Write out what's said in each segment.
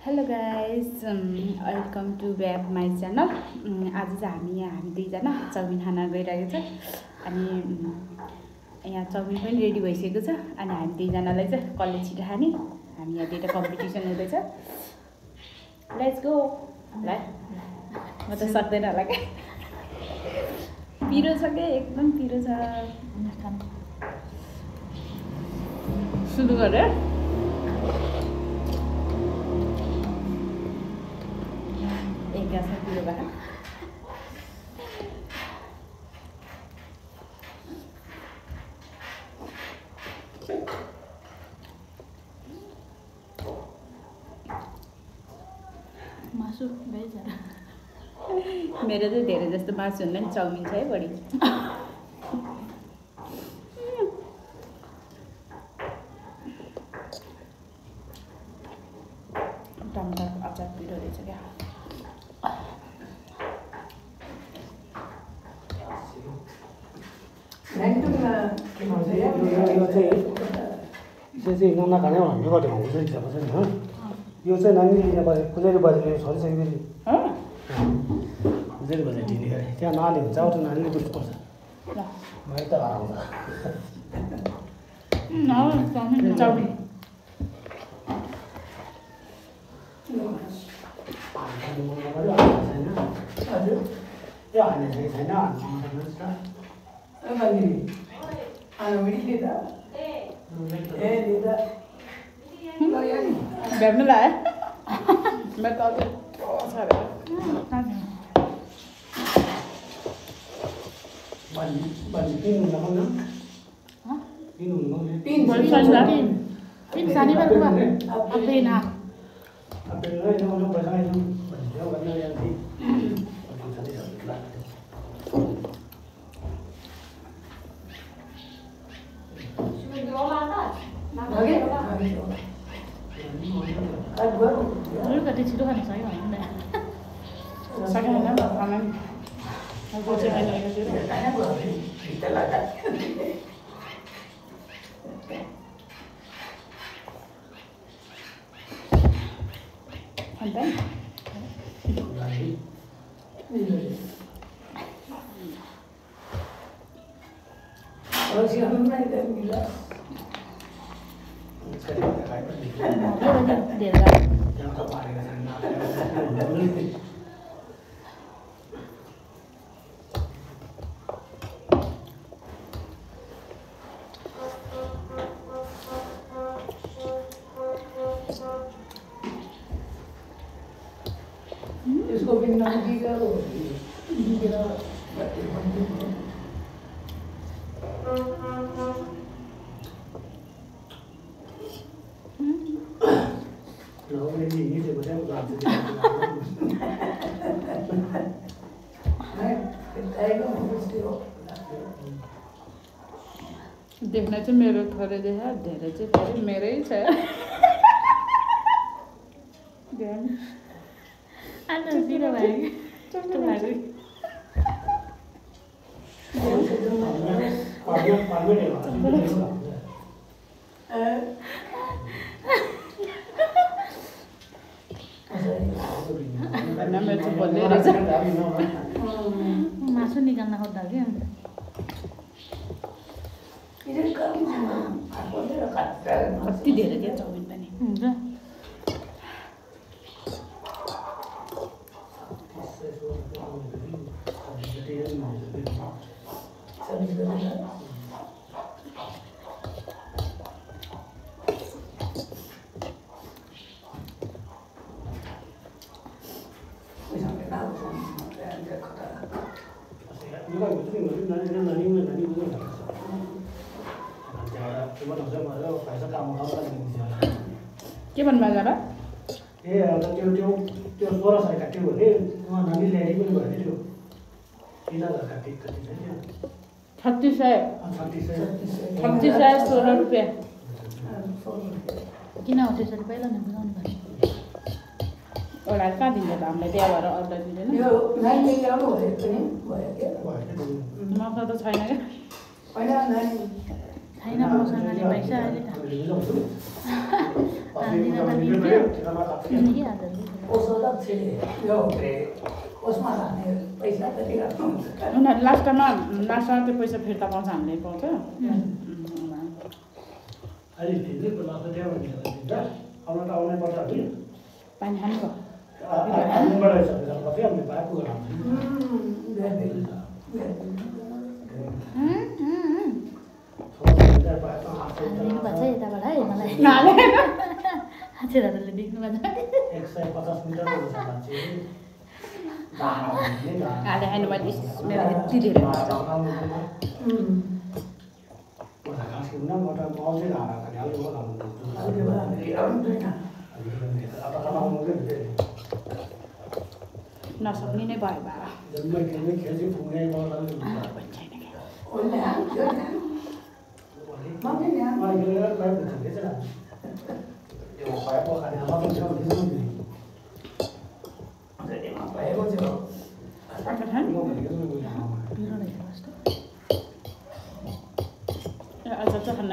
Hello guys welcome to back my channel. आज चाहिँ हामी दुईजना चाउमिन खान गइरहेको छ अनि यहाँ चाउमिन पनि रेडी भइसकेको छ अनि हामी दुईजनालाई चाहिँ कसले छिटो खाने हामी यहाँ दुईटा कम्पिटिसन हुँदैछ। Let's go. ल म त सक्दैन होला क्या, पिरो छ क्या, एकदम पिरो छ। सुरु गरेँ। ग्यासमा पिरो भएर मासु भेज मेरो चाहिँ धेरै जस्तो मासु हुँदैन, चाउमिन छ है बढी। टमाटर अचार पिरो रहेछ क्या। यो नखाने भन्ने बाटो हुन्छ नि यो चाहिँ नानीले पुजारी बाजेले सरिसकेपछि पुजारी बाजे दिने गरे त्यहाँ नानी हुन्छ आउँछ नानीले बुझ्नुपर्छ। मलाई त आउँछ चाउमिन त्यो हाल्ने छैन भेट्नु लाग्यो मेरो त कति छिटो खानु सक्यो भन्नु इसको भी नानी करो देख्न चाहिँ मेरो थोरै देख, धेरै चाहिँ थोरै मेरै छ। मासु निकाल्न खोज्दा क्या कति धेरै क्या चाउमिन पनि हुन्छ। के भन्नुभयो जरा? ए अन्त त्यो 16 सय काट्यो भने उहाँ नानी ल्याइ पनि भयो त्यो 3000 काट्यो कति छ 3600 16 रुपियाँ किन हो त्यसरी पहिला नै बुझाउनु पर्छ। एउटा कहाँ दिन्छ त हामीलाई त्यहाँ भएर अर्डर दिँदैन। मसँग त छैन क्या। छैन मसँग पैसा अहिले त उनीहरू लास्टमा त्यो पैसा फिर्ता पाउँछ हामीले पाउँछ पानी आशीर्वादले देख्नु भएको 150 मिटर आले हैन मैले मेरो यति धेरै नसक्ने नै भयो बाबा अचार चाहिँ खान्न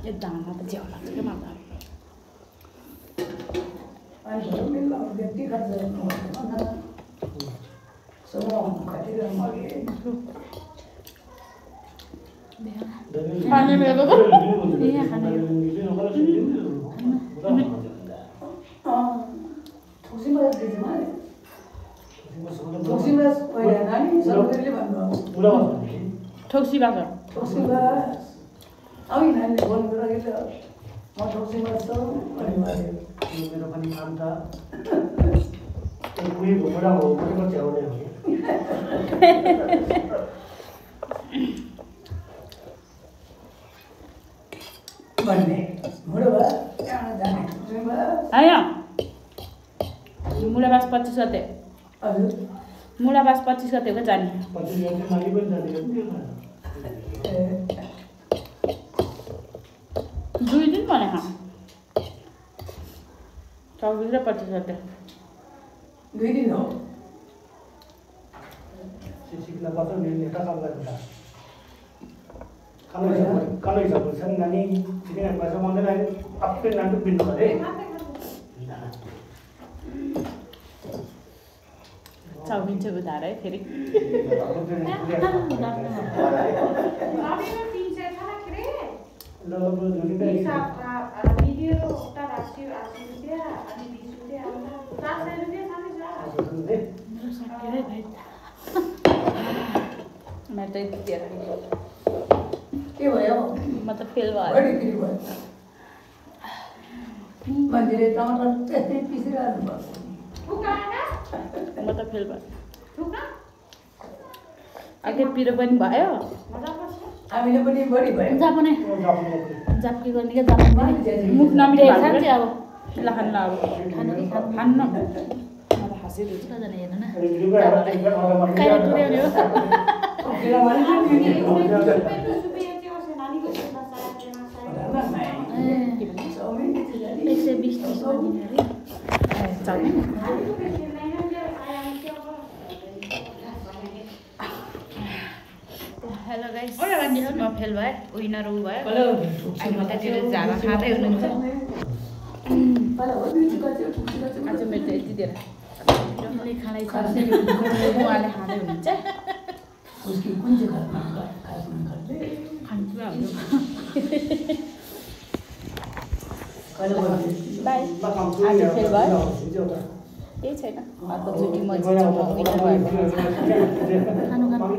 है दाना त ज्याउ लाग्छ क्या मलाई पानी मेरो ठोक्सीबाट मेरो पनि काम त कुनै घुमेर हो पनि च्याउने हो मुलाबास 25 गते मुलाबास 25 गते हो जाने 25 गते मागी पनि जाने 2 दिन भने 24 र 25 गते 2 दिन हो सिक्न पर्छ नि नेता काम गर्छ kalau bisa pesan nani sini kan bahasa mana lagi apa nanti pintu ada chowmein चाहिँ उधार है फेरि मैं तो के भयो मतलब फेल भयो बडी बिक्री भयो मान्छेले टमाटर त्यस्तै पिसिरहनु भएको म त फेल भयो आगे पिरो पनि भयो हामीले पनि बढी भयो जापने जापकी गर्ने के जापने मुख नमिठो खान्छ भएको अब ल खान्न अब खानु कि खानु खान्न मलाई हाँसिदिन्छ कजना हेर्नु न Kalau कहिले टुर्याउने हो हेलो गाइस म फेल भए विनर उ भयो अहिले म त्यतिले झाडा खाँदै हुनुहुन्छ आज मेरो त यति धेरै उहाँले खाँदै छ उहाँले खाँदै हुनुहुन्छ उसकी कुन चाहिँ घरमा खासमा गर्दै खान्छु हाम्रो कहिले गर्दै बाई आज फेल भयो केही छैन अर्को चोटि म जित्छु म विनर भयो खानु खानु